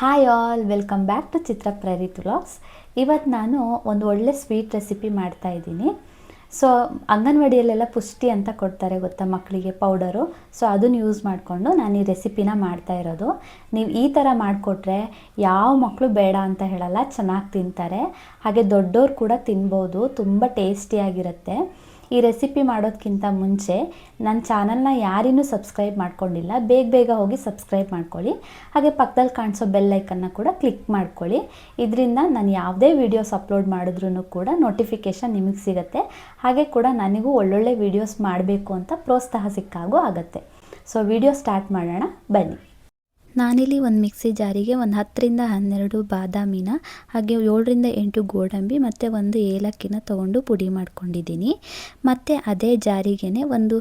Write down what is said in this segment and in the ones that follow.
Hi all, welcome back to Chitra Prerit vlogs. ಇವತ್ತು ನಾನು ಒಂದು ಒಳ್ಳೆ ಸ್ವೀಟ್ ರೆಸಿಪಿ ಮಾಡ್ತಾಯಿದ್ದೀನಿ. ಸೊ ಅಂಗನವಾಡಿಯಲ್ಲೆಲ್ಲ ಪುಷ್ಟಿ ಅಂತ ಕೊಡ್ತಾರೆ ಗೊತ್ತಾ ಮಕ್ಕಳಿಗೆ ಪೌಡರು. ಸೊ ಅದನ್ನು ಯೂಸ್ ಮಾಡಿಕೊಂಡು ನಾನು ಈ ರೆಸಿಪಿನ ಮಾಡ್ತಾ ಇರೋದು. ನೀವು ಈ ಥರ ಮಾಡಿಕೊಟ್ರೆ ಯಾವ ಮಕ್ಕಳು ಬೇಡ ಅಂತ ಹೇಳಲ್ಲ, ಚೆನ್ನಾಗಿ ತಿಂತಾರೆ. ಹಾಗೆ ದೊಡ್ಡವ್ರು ಕೂಡ ತಿನ್ಬೋದು, ತುಂಬ ಟೇಸ್ಟಿಯಾಗಿರುತ್ತೆ. ಈ ರೆಸಿಪಿ ಮಾಡೋದಕ್ಕಿಂತ ಮುಂಚೆ ನನ್ನ ಚಾನಲ್ನ ಯಾರಿನ್ನೂ ಸಬ್ಸ್ಕ್ರೈಬ್ ಮಾಡ್ಕೊಂಡಿಲ್ಲ, ಬೇಗ ಹೋಗಿ ಸಬ್ಸ್ಕ್ರೈಬ್ ಮಾಡ್ಕೊಳ್ಳಿ. ಹಾಗೆ ಪಕ್ಕದಲ್ಲಿ ಕಾಣಿಸೋ ಬೆಲ್ ಐಕನ್ನ ಕೂಡ ಕ್ಲಿಕ್ ಮಾಡ್ಕೊಳ್ಳಿ. ಇದರಿಂದ ನಾನು ಯಾವುದೇ ವೀಡಿಯೋಸ್ ಅಪ್ಲೋಡ್ ಮಾಡಿದ್ರೂ ಕೂಡ ನೋಟಿಫಿಕೇಷನ್ ನಿಮಗೆ ಸಿಗುತ್ತೆ. ಹಾಗೆ ಕೂಡ ನನಗೂ ಒಳ್ಳೊಳ್ಳೆ ವೀಡಿಯೋಸ್ ಮಾಡಬೇಕು ಅಂತ ಪ್ರೋತ್ಸಾಹ ಸಿಕ್ಕಾಗೂ ಆಗುತ್ತೆ. ಸೊ ವಿಡಿಯೋ ಸ್ಟಾರ್ಟ್ ಮಾಡೋಣ ಬನ್ನಿ. ನಾನಿಲ್ಲಿ ಒಂದು ಮಿಕ್ಸಿ ಜಾರಿಗೆ ಒಂದು 10ರಿಂದ 12 ಬಾದಾಮಿನ, ಹಾಗೆ 7ರಿಂದ 8 ಗೋಡಂಬಿ ಮತ್ತು ಒಂದು ಏಲಕ್ಕಿನ ತೊಗೊಂಡು ಪುಡಿ ಮಾಡ್ಕೊಂಡಿದ್ದೀನಿ. ಮತ್ತು ಅದೇ ಜಾರಿಗೇ ಒಂದು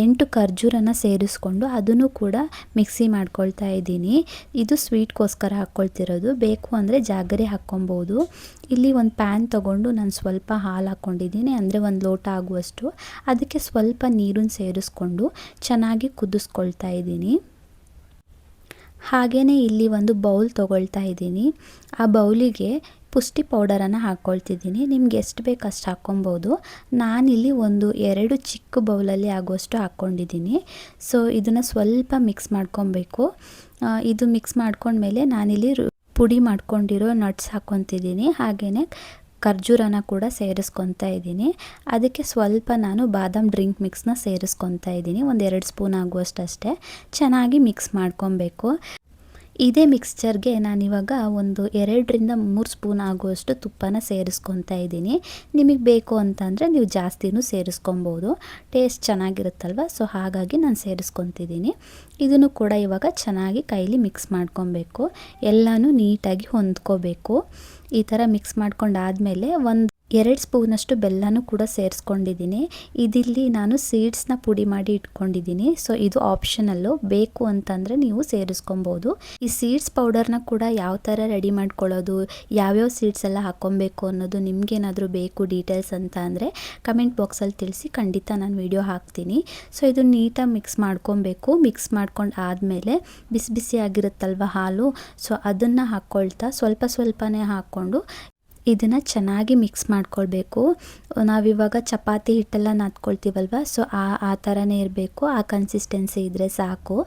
8 ಖರ್ಜೂರನ ಸೇರಿಸ್ಕೊಂಡು ಅದನ್ನು ಕೂಡ ಮಿಕ್ಸಿ ಮಾಡ್ಕೊಳ್ತಾ ಇದ್ದೀನಿ. ಇದು ಸ್ವೀಟ್ಗೋಸ್ಕರ ಹಾಕ್ಕೊಳ್ತಿರೋದು, ಬೇಕು ಅಂದರೆ ಜಾಗರಿ ಹಾಕ್ಕೊಬೋದು. ಇಲ್ಲಿ ಒಂದು ಪ್ಯಾನ್ ತೊಗೊಂಡು ನಾನು ಸ್ವಲ್ಪ ಹಾಲು ಹಾಕ್ಕೊಂಡಿದ್ದೀನಿ, ಅಂದರೆ 1 ಲೋಟ ಆಗುವಷ್ಟು. ಅದಕ್ಕೆ ಸ್ವಲ್ಪ ನೀರನ್ನು ಸೇರಿಸ್ಕೊಂಡು ಚೆನ್ನಾಗಿ ಕುದಿಸ್ಕೊಳ್ತಾ ಇದ್ದೀನಿ. ಹಾಗೆಯೇ ಇಲ್ಲಿ ಒಂದು ಬೌಲ್ ತೊಗೊಳ್ತಾ ಇದ್ದೀನಿ. ಆ ಬೌಲಿಗೆ ಪುಷ್ಟಿ ಪೌಡರನ್ನು ಹಾಕ್ಕೊಳ್ತಿದ್ದೀನಿ. ನಿಮ್ಗೆ ಎಷ್ಟು ಬೇಕು ಅಷ್ಟು ಹಾಕ್ಕೊಬೋದು. ನಾನಿಲ್ಲಿ 2 ಚಿಕ್ಕ ಬೌಲಲ್ಲಿ ಆಗುವಷ್ಟು ಹಾಕ್ಕೊಂಡಿದ್ದೀನಿ. ಸೊ ಇದನ್ನು ಸ್ವಲ್ಪ ಮಿಕ್ಸ್ ಮಾಡ್ಕೊಬೇಕು. ಇದು ಮಿಕ್ಸ್ ಮಾಡ್ಕೊಂಡ್ಮೇಲೆ ನಾನಿಲ್ಲಿ ಪುಡಿ ಮಾಡ್ಕೊಂಡಿರೋ ನಟ್ಸ್ ಹಾಕ್ಕೊತಿದ್ದೀನಿ. ಹಾಗೆಯೇ ಖರ್ಜೂರನ ಕೂಡ ಸೇರಿಸ್ಕೊತಾ ಇದ್ದೀನಿ. ಅದಕ್ಕೆ ಸ್ವಲ್ಪ ನಾನು ಬಾದಾಮ್ ಡ್ರಿಂಕ್ ಮಿಕ್ಸ್ನ ಸೇರಿಸ್ಕೊತಾ ಇದ್ದೀನಿ, 1-2 ಸ್ಪೂನ್ ಆಗುವಷ್ಟೇ. ಚೆನ್ನಾಗಿ ಮಿಕ್ಸ್ ಮಾಡ್ಕೊಬೇಕು. ಇದೇ ಮಿಕ್ಸ್ಚರ್ಗೆ ನಾನಿವಾಗ 2ರಿಂದ 3 ಸ್ಪೂನ್ ಆಗುವಷ್ಟು ತುಪ್ಪನ ಸೇರಿಸ್ಕೊತಾ ಇದ್ದೀನಿ. ನಿಮಗೆ ಬೇಕು ಅಂತಂದರೆ ನೀವು ಜಾಸ್ತಿನೂ ಸೇರಿಸ್ಕೊಬೋದು, ಟೇಸ್ಟ್ ಚೆನ್ನಾಗಿರುತ್ತಲ್ವ. ಸೊ ಹಾಗಾಗಿ ನಾನು ಸೇರಿಸ್ಕೊತಿದ್ದೀನಿ. ಇದನ್ನು ಕೂಡ ಇವಾಗ ಚೆನ್ನಾಗಿ ಕೈಲಿ ಮಿಕ್ಸ್ ಮಾಡ್ಕೊಬೇಕು. ಎಲ್ಲನೂ ನೀಟಾಗಿ ಹೊಂದ್ಕೋಬೇಕು. ಈ ಥರ ಮಿಕ್ಸ್ ಮಾಡ್ಕೊಂಡಾದಮೇಲೆ 2 ಸ್ಪೂನಷ್ಟು ಬೆಲ್ಲನೂ ಕೂಡ ಸೇರಿಸ್ಕೊಂಡಿದ್ದೀನಿ. ಇದಿಲ್ಲಿ ನಾನು ಸೀಡ್ಸ್ನ ಪುಡಿ ಮಾಡಿ ಇಟ್ಕೊಂಡಿದ್ದೀನಿ. ಸೊ ಇದು ಆಪ್ಷನಲ್ಲು, ಬೇಕು ಅಂತಂದರೆ ನೀವು ಸೇರಿಸ್ಕೊಬೋದು. ಈ ಸೀಡ್ಸ್ ಪೌಡರ್ನ ಕೂಡ ಯಾವ ಥರ ರೆಡಿ ಮಾಡ್ಕೊಳ್ಳೋದು, ಯಾವ್ಯಾವ ಸೀಡ್ಸ್ ಎಲ್ಲ ಹಾಕ್ಕೊಬೇಕು ಅನ್ನೋದು ನಿಮಗೇನಾದರೂ ಬೇಕು ಡೀಟೇಲ್ಸ್ ಅಂತ ಅಂದರೆ ಕಮೆಂಟ್ ಬಾಕ್ಸಲ್ಲಿ ತಿಳಿಸಿ, ಖಂಡಿತ ನಾನು ವಿಡಿಯೋ ಹಾಕ್ತೀನಿ. ಸೊ ಇದು ನೀಟಾಗಿ ಮಿಕ್ಸ್ ಮಾಡ್ಕೊಬೇಕು. ಮಿಕ್ಸ್ ಮಾಡ್ಕೊಂಡು ಆದಮೇಲೆ ಬಿಸಿ ಆಗಿರುತ್ತಲ್ವ ಹಾಲು, ಸೊ ಅದನ್ನು ಹಾಕ್ಕೊಳ್ತಾ ಸ್ವಲ್ಪನೇ ಹಾಕ್ಕೊಂಡು ಇದನ್ನು ಚೆನ್ನಾಗಿ ಮಿಕ್ಸ್ ಮಾಡ್ಕೊಳ್ಬೇಕು. ನಾವಿವಾಗ ಚಪಾತಿ ಹಿಟ್ಟೆಲ್ಲ ನಾದ್ಕೊಳ್ತೀವಲ್ವ, ಸೊ ಆ ಥರನೇ ಇರಬೇಕು. ಆ ಕನ್ಸಿಸ್ಟೆನ್ಸಿ ಇದ್ದರೆ ಸಾಕು.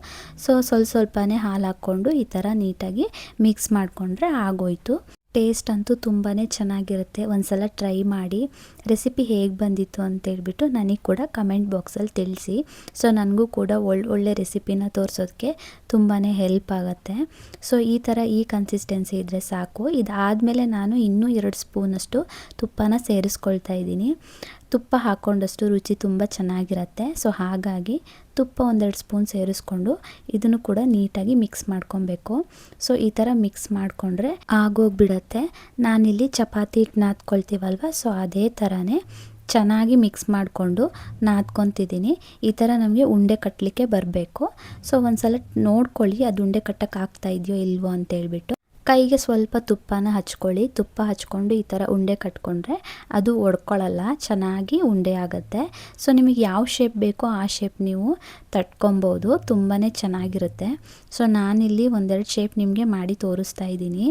ಸೊ ಸ್ವಲ್ಪನೇ ಹಾಲು ಹಾಕ್ಕೊಂಡು ಈ ಥರ ನೀಟಾಗಿ ಮಿಕ್ಸ್ ಮಾಡಿಕೊಂಡ್ರೆ ಆಗೋಯ್ತು. ಟೇಸ್ಟ್ ಅಂತೂ ತುಂಬಾ ಚೆನ್ನಾಗಿರುತ್ತೆ. ಒಂದ್ಸಲ ಟ್ರೈ ಮಾಡಿ. ರೆಸಿಪಿ ಹೇಗೆ ಬಂದಿತ್ತು ಅಂತೇಳ್ಬಿಟ್ಟು ನನಗೆ ಕೂಡ ಕಮೆಂಟ್ ಬಾಕ್ಸಲ್ಲಿ ತಿಳಿಸಿ. ಸೊ ನನಗೂ ಕೂಡ ಒಳ್ಳೆ ರೆಸಿಪಿನ ತೋರಿಸೋದಕ್ಕೆ ತುಂಬಾ ಹೆಲ್ಪ್ ಆಗುತ್ತೆ. ಸೊ ಈ ಕನ್ಸಿಸ್ಟೆನ್ಸಿ ಇದ್ದರೆ ಸಾಕು. ಇದಾದಮೇಲೆ ನಾನು ಇನ್ನೂ 2 ಸ್ಪೂನಷ್ಟು ತುಪ್ಪನ ಸೇರಿಸ್ಕೊಳ್ತಾ ಇದ್ದೀನಿ. ತುಪ್ಪ ಹಾಕ್ಕೊಂಡಷ್ಟು ರುಚಿ ತುಂಬ ಚೆನ್ನಾಗಿರುತ್ತೆ. ಸೊ ಹಾಗಾಗಿ ತುಪ್ಪ 1-2 ಸ್ಪೂನ್ ಸೇರಿಸ್ಕೊಂಡು ಇದನ್ನು ಕೂಡ ನೀಟಾಗಿ ಮಿಕ್ಸ್ ಮಾಡ್ಕೊಬೇಕು. ಸೊ ಈ ಥರ ಮಿಕ್ಸ್ ಮಾಡಿಕೊಂಡ್ರೆ ಆಗೋಗ್ಬಿಡತ್ತೆ. ನಾನಿಲ್ಲಿ ಚಪಾತಿ ಹಿಟ್ಟು ನಾದ್ಕೊಳ್ತೀವಲ್ವ, ಸೊ ಅದೇ ಥರನೇ ಚೆನ್ನಾಗಿ ಮಿಕ್ಸ್ ಮಾಡಿಕೊಂಡು ನಾದ್ಕೊತಿದ್ದೀನಿ. ಈ ಥರ ನಮಗೆ ಉಂಡೆ ಕಟ್ಟಲಿಕ್ಕೆ ಬರಬೇಕು. ಸೊ ಒಂದ್ಸಲ ನೋಡ್ಕೊಳ್ಳಿ ಅದು ಉಂಡೆ ಕಟ್ಟಕ್ಕೆ ಆಗ್ತಾ ಇದೆಯೋ ಇಲ್ವೋ ಅಂತೇಳ್ಬಿಟ್ಟು. ಕೈಗೆ ಸ್ವಲ್ಪ ತುಪ್ಪನ ಹಚ್ಕೊಳ್ಳಿ. ತುಪ್ಪ ಹಚ್ಕೊಂಡು ಈ ಥರ ಉಂಡೆ ಕಟ್ಕೊಂಡ್ರೆ ಅದು ಒಡ್ಕೊಳ್ಳಲ್ಲ, ಚೆನ್ನಾಗಿ ಉಂಡೆ ಆಗುತ್ತೆ. ಸೊ ನಿಮಗೆ ಯಾವ ಶೇಪ್ ಬೇಕೋ ಆ ಶೇಪ್ ನೀವು ತಟ್ಕೊಬೋದು, ತುಂಬಾ ಚೆನ್ನಾಗಿರುತ್ತೆ. ಸೊ ನಾನಿಲ್ಲಿ 1-2 ಶೇಪ್ ನಿಮಗೆ ಮಾಡಿ ತೋರಿಸ್ತಾ ಇದ್ದೀನಿ.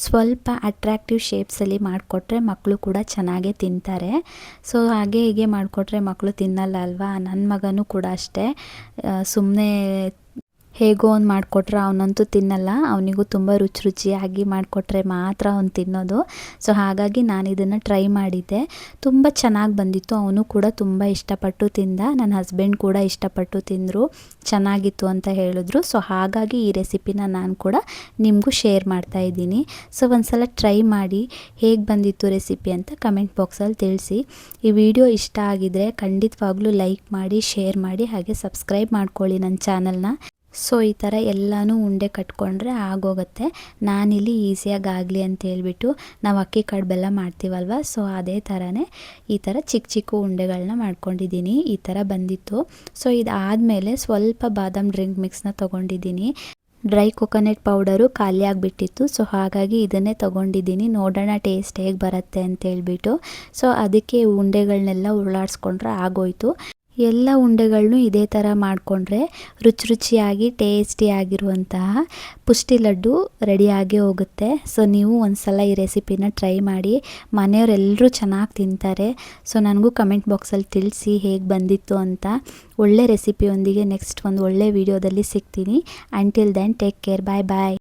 ಸ್ವಲ್ಪ ಅಟ್ರಾಕ್ಟಿವ್ ಶೇಪ್ಸಲ್ಲಿ ಮಾಡಿಕೊಟ್ರೆ ಮಕ್ಕಳು ಕೂಡ ಚೆನ್ನಾಗೇ ತಿಂತಾರೆ. ಸೊ ಹೀಗೆ ಮಾಡಿಕೊಟ್ರೆ ಮಕ್ಕಳು ತಿನ್ನಲ್ಲ ಅಲ್ವಾ. ನನ್ನ ಮಗನೂ ಕೂಡ ಅಷ್ಟೇ, ಸುಮ್ಮನೆ ಹೇಗೋ ಒಂದು ಮಾಡಿಕೊಟ್ರೆ ಅವನಂತೂ ತಿನ್ನಲ್ಲ. ಅವನಿಗೂ ತುಂಬ ರುಚಿಯಾಗಿ ಮಾಡಿಕೊಟ್ರೆ ಮಾತ್ರ ಅವನು ತಿನ್ನೋದು. ಸೊ ಹಾಗಾಗಿ ನಾನು ಇದನ್ನು ಟ್ರೈ ಮಾಡಿದ್ದೆ, ತುಂಬ ಚೆನ್ನಾಗಿ ಬಂದಿತ್ತು. ಅವನು ಕೂಡ ತುಂಬ ಇಷ್ಟಪಟ್ಟು ತಿಂದ. ನನ್ನ ಹಸ್ಬೆಂಡ್ ಕೂಡ ಇಷ್ಟಪಟ್ಟು ತಿಂದರು, ಚೆನ್ನಾಗಿತ್ತು ಅಂತ ಹೇಳಿದ್ರು. ಸೊ ಹಾಗಾಗಿ ಈ ರೆಸಿಪಿನ ನಾನು ಕೂಡ ನಿಮಗೂ ಶೇರ್ ಮಾಡ್ತಾ ಇದ್ದೀನಿ. ಸೊ ಒಂದ್ಸಲ ಟ್ರೈ ಮಾಡಿ ಹೇಗೆ ಬಂದಿತ್ತು ರೆಸಿಪಿ ಅಂತ ಕಮೆಂಟ್ ಬಾಕ್ಸಲ್ಲಿ ತಿಳಿಸಿ. ಈ ವಿಡಿಯೋ ಇಷ್ಟ ಆಗಿದರೆ ಖಂಡಿತವಾಗ್ಲೂ ಲೈಕ್ ಮಾಡಿ, ಶೇರ್ ಮಾಡಿ, ಹಾಗೆ ಸಬ್ಸ್ಕ್ರೈಬ್ ಮಾಡ್ಕೊಳ್ಳಿ ನನ್ನ ಚಾನಲ್ನ. ಸೊ ಈ ಥರ ಎಲ್ಲನೂ ಉಂಡೆ ಕಟ್ಕೊಂಡ್ರೆ ಆಗೋಗುತ್ತೆ. ನಾನಿಲ್ಲಿ ಈಸಿಯಾಗಿ ಆಗಲಿ ಅಂತ ಹೇಳ್ಬಿಟ್ಟು ನಾವು ಅಕ್ಕಿ ಕಾಳು ಬೆಲ್ಲ ಮಾಡ್ತೀವಲ್ವ, ಸೊ ಅದೇ ಥರನೇ ಈ ಥರ ಚಿಕ್ಕ ಉಂಡೆಗಳನ್ನ ಮಾಡ್ಕೊಂಡಿದ್ದೀನಿ. ಈ ಥರ ಬಂದಿತ್ತು. ಸೊ ಇದಾದಮೇಲೆ ಸ್ವಲ್ಪ ಬಾದಾಮ್ ಡ್ರಿಂಕ್ ಮಿಕ್ಸ್ನ ತೊಗೊಂಡಿದ್ದೀನಿ. ಡ್ರೈ ಕೊಕೊನಟ್ ಪೌಡರು ಖಾಲಿ ಆಗಿಬಿಟ್ಟಿತ್ತು. ಸೊ ಹಾಗಾಗಿ ಇದನ್ನೇ ತೊಗೊಂಡಿದ್ದೀನಿ, ನೋಡೋಣ ಟೇಸ್ಟ್ ಹೇಗೆ ಬರುತ್ತೆ ಅಂತೇಳ್ಬಿಟ್ಟು. ಸೊ ಅದಕ್ಕೆ ಉಂಡೆಗಳನ್ನೆಲ್ಲ ಉರುಳಾಡಿಸ್ಕೊಂಡ್ರೆ ಆಗೋಯ್ತು. ಎಲ್ಲ ಉಂಡೆಗಳನ್ನೂ ಇದೇ ಥರ ಮಾಡಿಕೊಂಡ್ರೆ ರುಚಿಯಾಗಿ ಟೇಸ್ಟಿಯಾಗಿರುವಂತಹ ಪುಷ್ಟಿ ಲಡ್ಡು ರೆಡಿಯಾಗಿ ಹೋಗುತ್ತೆ. ಸೊ ನೀವು ಒಂದು ಸಲ ಈ ರೆಸಿಪಿನ ಟ್ರೈ ಮಾಡಿ, ಮನೆಯವರೆಲ್ಲರೂ ಚೆನ್ನಾಗಿ ತಿಂತಾರೆ. ಸೊ ನನಗೂ ಕಮೆಂಟ್ ಬಾಕ್ಸಲ್ಲಿ ತಿಳಿಸಿ ಹೇಗೆ ಬಂದಿತ್ತು ಅಂತ. ಒಳ್ಳೆ ರೆಸಿಪಿಯೊಂದಿಗೆ ನೆಕ್ಸ್ಟ್ ಒಂದು ಒಳ್ಳೆ ವಿಡಿಯೋದಲ್ಲಿ ಸಿಗ್ತೀನಿ. ಅಂಟಿಲ್ ದೆನ್ ಟೇಕ್ ಕೇರ್, ಬಾಯ್ ಬಾಯ್.